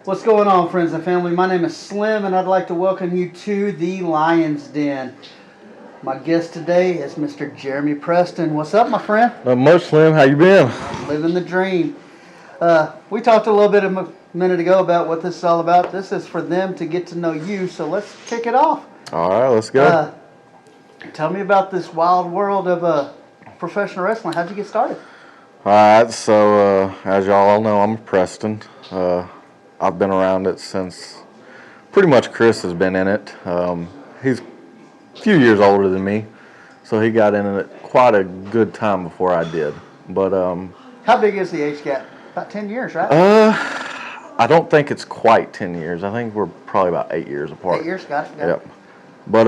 What's going on, friends and family? My name is Slim, and I'd like to welcome you to the Lion's Den. My guest today is Mr. Jeremy Preston. What's up, my friend? Not much, Slim. How you been? Living the dream. We talked a little bit a minute ago about what this is all about. This is for them to get to know you, so let's kick it off. All right, let's go. Tell me about this wild world of professional wrestling. How'd you get started? All right, so as y'all all know, I'm Preston. I've been around it since pretty much Chris has been in it. He's a few years older than me, so he got in it quite a good time before I did. But how big is the age gap? About 10 years, right? I don't think it's quite 10 years. I think we're probably about 8 years apart. 8 years, got it. Yep. But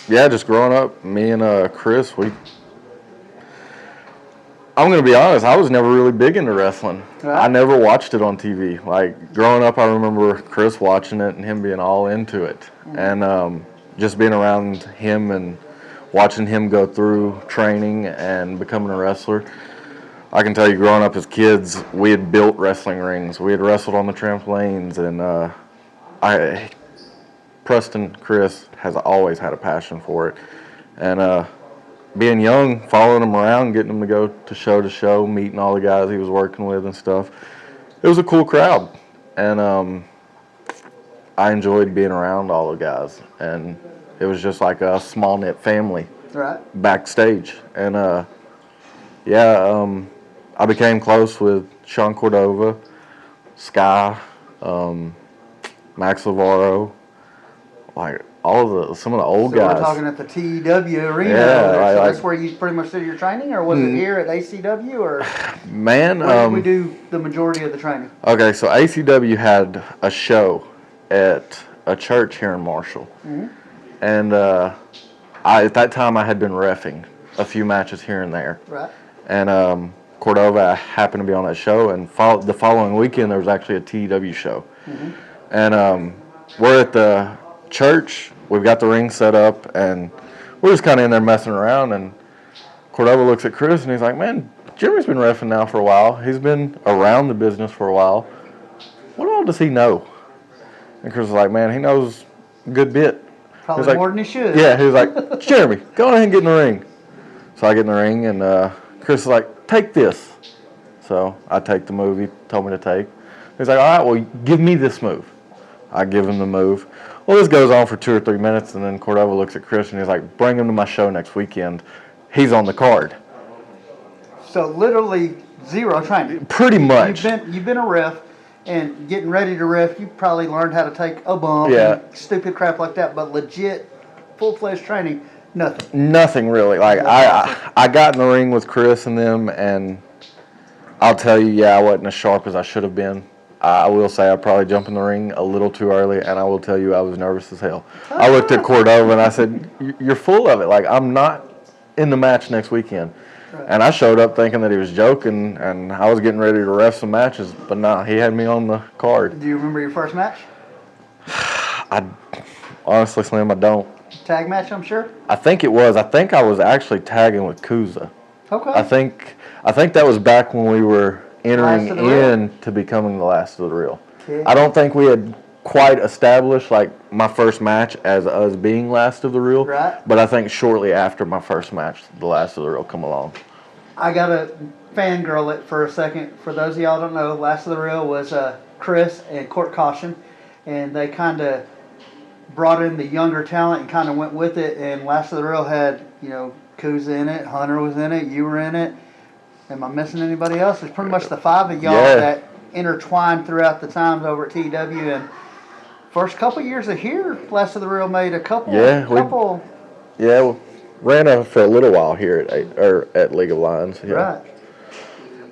yeah, just growing up, me and Chris, I'm going to be honest, I was never really big into wrestling. Right. I never watched it on TV. Like, growing up, I remember Chris watching it and him being all into it. Mm-hmm. And just being around him and watching him go through training and becoming a wrestler. I can tell you, growing up as kids, we had built wrestling rings. We had wrestled on the trampolines. And Preston, Chris, has always had a passion for it. And being young, following him around, getting him to go to show, meeting all the guys he was working with and stuff. It was a cool crowd, and I enjoyed being around all the guys. And it was just like a small knit family, right? Backstage. And I became close with Sean Cordova, Sky, Max Lavaro, like some of the old guys. We're talking at the TEW arena. Yeah, so that's where you pretty much did your training, or was it here at ACW, or man? Where did we do the majority of the training? Okay, so ACW had a show at a church here in Marshall, and at that time I had been reffing a few matches here and there. Right. And Cordova happened to be on that show, and the following weekend there was actually a TEW show, and we're at the church. We've got the ring set up, and we're just kind of in there messing around, and Cordova looks at Chris, and he's like, man, Jeremy's been reffing now for a while. He's been around the business for a while. What all does he know? And Chris was like, man, he knows a good bit. Probably more than he should. Yeah, he was like, Jeremy, go ahead and get in the ring. So I get in the ring, and Chris is like, take this. So I take the move he told me to take. He's like, all right, well, give me this move. I give him the move. Well, this goes on for 2 or 3 minutes, and then Cordova looks at Chris, and he's like, bring him to my show next weekend. He's on the card. So literally zero training. Pretty much. You've been a ref, and getting ready to ref, you probably learned how to take a bump and stupid crap like that, but legit, full-fledged training, nothing. Nothing really. Like, I got in the ring with Chris and them, and I'll tell you, I wasn't as sharp as I should have been. I will say I probably jumped in the ring a little too early, and I will tell you I was nervous as hell. I looked at Cordova and I said, you're full of it. Like, I'm not in the match next weekend. Right. And I showed up thinking that he was joking, and I was getting ready to ref some matches, but no, he had me on the card. Do you remember your first match? Honestly, Slim, I don't. Tag match, I'm sure? I think it was. I think I was actually tagging with Kuza. Okay. I think that was back when we were entering into becoming the last of the real. Okay. I don't think we had quite established like my first match as us being last of the real. Right. But I think shortly after my first match, the last of the real come along. I got to fangirl it for a second. For those of y'all who don't know, last of the real was Chris and Court Caution, and they kind of brought in the younger talent and kind of went with it. And last of the real had Kuz in it, Hunter was in it, you were in it. Am I missing anybody else? It's pretty much the 5 of y'all that intertwined throughout the times over at TW. And first couple years of here, Last of the Real made a couple. We ran for a little while here at League of Lions. Yeah. Right.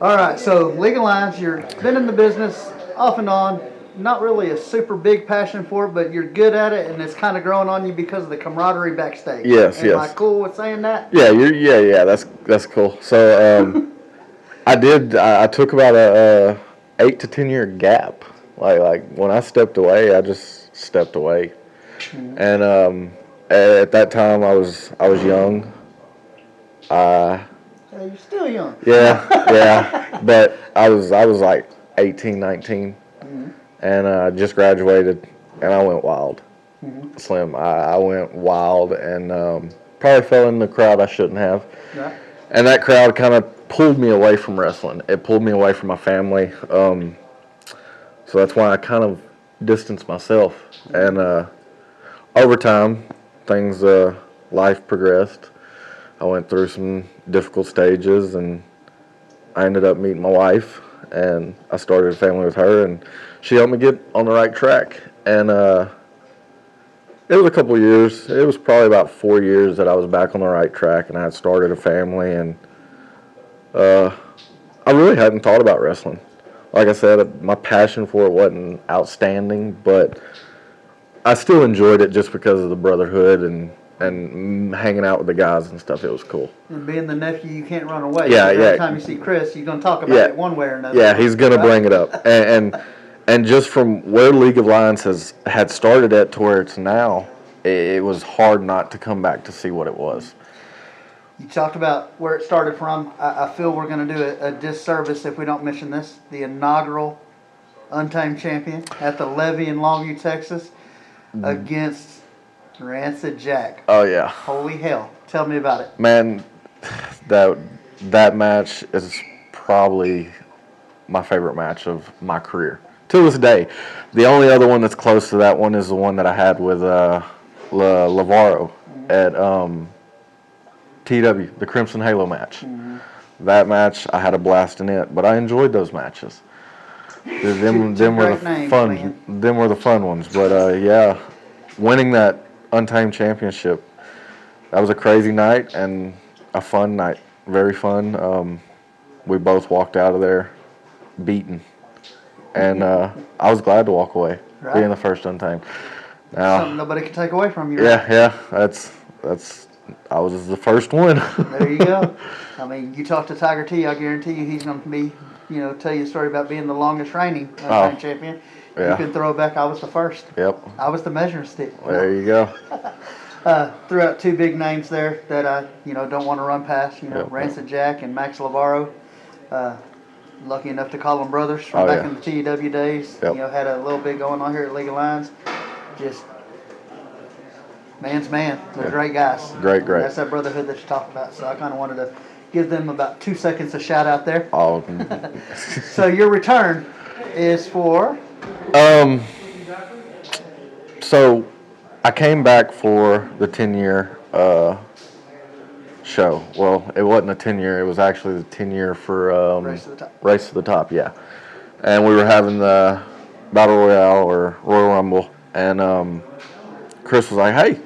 All right. So League of Lions, you've been in the business off and on. Not really a super big passion for it, but you're good at it, and it's kind of growing on you because of the camaraderie backstage. Yes, Am I cool with saying that? Yeah. That's cool. So I took about a 8 to 10 year gap. Like when I stepped away, I just stepped away, and at that time I was young. You're still young. Yeah, but I was like 18, 19. and just graduated, and I went wild. Mm-hmm. Slim, I went wild, and probably fell in the crowd I shouldn't have. Yeah. And that crowd kind of pulled me away from wrestling. It pulled me away from my family. So that's why I kind of distanced myself. And over time, things, life progressed. I went through some difficult stages, and I ended up meeting my wife, and I started a family with her, and she helped me get on the right track. And it was a couple of years. It was probably about 4 years that I was back on the right track, and I had started a family, and I really hadn't thought about wrestling. Like I said, my passion for it wasn't outstanding, but I still enjoyed it just because of the brotherhood and hanging out with the guys and stuff. It was cool. And being the nephew, you can't run away. Yeah, Every time you see Chris, you're going to talk about it one way or another. Yeah, he's going to bring it up. And just from where League of Lions had started at to where it's now, it was hard not to come back to see what it was. You talked about where it started from. I feel we're going to do a disservice if we don't mention this. The inaugural Untamed Champion at the Levee in Longview, Texas, against Rancid Jack. Oh, yeah. Holy hell. Tell me about it. Man, that match is probably my favorite match of my career. To this day. The only other one that's close to that one is the one that I had with Lavaro at TW, the Crimson Halo match. Mm-hmm. That match, I had a blast in it, but I enjoyed those matches. Them were the fun ones. But yeah, winning that Untamed Championship, that was a crazy night and a fun night. Very fun. We both walked out of there beaten. And I was glad to walk away, being the first Untamed. Now, something nobody can take away from you. Yeah. That's. I was the first one. There you go. I mean, you talk to Tiger T, I guarantee you he's going to be, tell you a story about being the longest reigning Untamed champion. Yeah. You can throw it back. I was the first. Yep. I was the measuring stick. There you go. Threw out two big names there that I, don't want to run past. Rancid Jack and Max Lavaro. Lucky enough to call them brothers from back in the TEW days. Yep. Had a little bit going on here at League of Lions. Just man's man. They're great guys. Great. That's that brotherhood that you talk about. So I kind of wanted to give them about 2 seconds of shout out there. Oh. So your return is for? So I came back for the 10-year show. Well, it wasn't a 10-year. It was actually the 10-year for Race to the Top, yeah. And we were having the Battle Royale or Royal Rumble, and Chris was like, "Hey,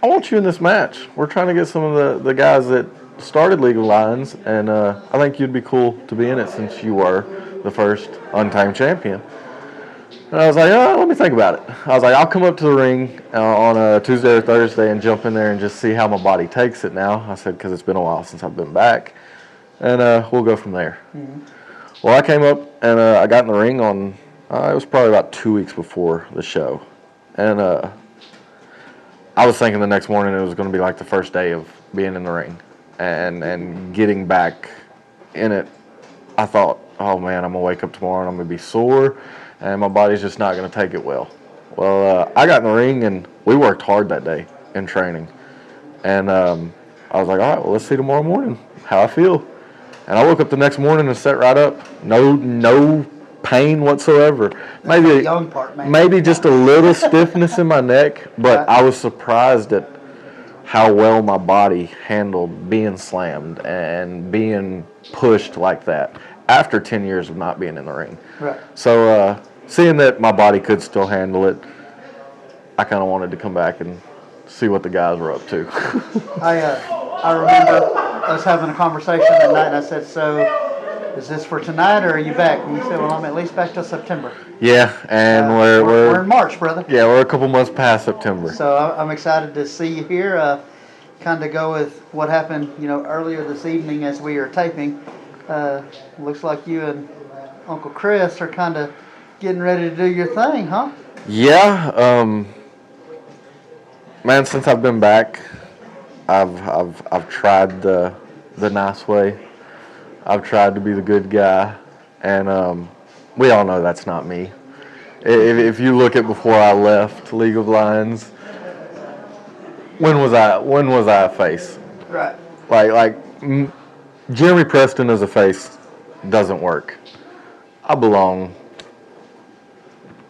I want you in this match. We're trying to get some of the guys that started League of Lions, and I think you'd be cool to be in it since you were the first Untamed champion." And I was like, "Oh, let me think about it." I was like, "I'll come up to the ring on a Tuesday or Thursday and jump in there and just see how my body takes it now." I said, "Because it's been a while since I've been back, and we'll go from there." Mm-hmm. Well, I came up and I got in the ring on, it was probably about 2 weeks before the show. And I was thinking the next morning it was going to be like the first day of being in the ring and getting back in it. I thought, oh man, I'm going to wake up tomorrow and I'm going to be sore and my body's just not going to take it well. Well, I got in the ring and we worked hard that day in training. And I was like, all right, well, let's see tomorrow morning how I feel. And I woke up the next morning and sat right up. No pain whatsoever. Maybe just a little stiffness in my neck, but I was surprised at how well my body handled being slammed and being pushed like that after 10 years of not being in the ring. Right. So seeing that my body could still handle it, I kind of wanted to come back and see what the guys were up to. I remember us having a conversation that night, and I said, "So, is this for tonight, or are you back?" And you said, "Well, I'm at least back till September." Yeah, and we're in March, brother. Yeah, we're a couple months past September. So I'm excited to see you here. Kind of go with what happened, earlier this evening as we are taping. Looks like you and Uncle Chris are kind of getting ready to do your thing, huh? Yeah, man. Since I've been back, I've tried the nice way. I've tried to be the good guy, and we all know that's not me. If you look at before I left League of Lions, when was I a face? Right. Jeremy Preston as a face doesn't work. I belong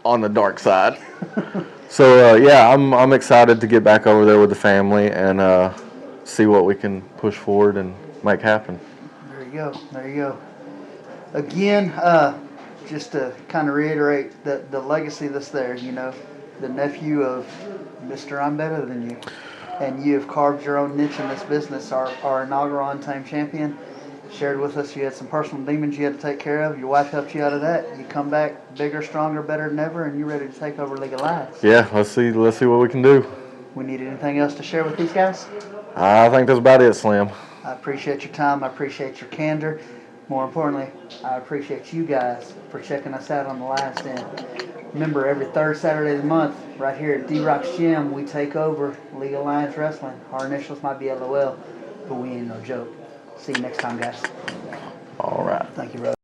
on the dark side. So yeah, I'm excited to get back over there with the family and see what we can push forward and make happen. There you go. There you go. Again, just to kind of reiterate the legacy that's there, you know, the nephew of Mr. I'm Better Than You. And you have carved your own niche in this business. Our inaugural on-time champion shared with us you had some personal demons you had to take care of. Your wife helped you out of that. You come back bigger, stronger, better than ever, and you're ready to take over League of Lions. Yeah, let's see what we can do. We need anything else to share with these guys? I think that's about it, Slim. I appreciate your time. I appreciate your candor. More importantly, I appreciate you guys for checking us out on the Lions Den. Remember, every third Saturday of the month, right here at D-Rock's Gym, we take over League of Lions Wrestling. Our initials might be LOL, but we ain't no joke. See you next time, guys. All right. Thank you, brother.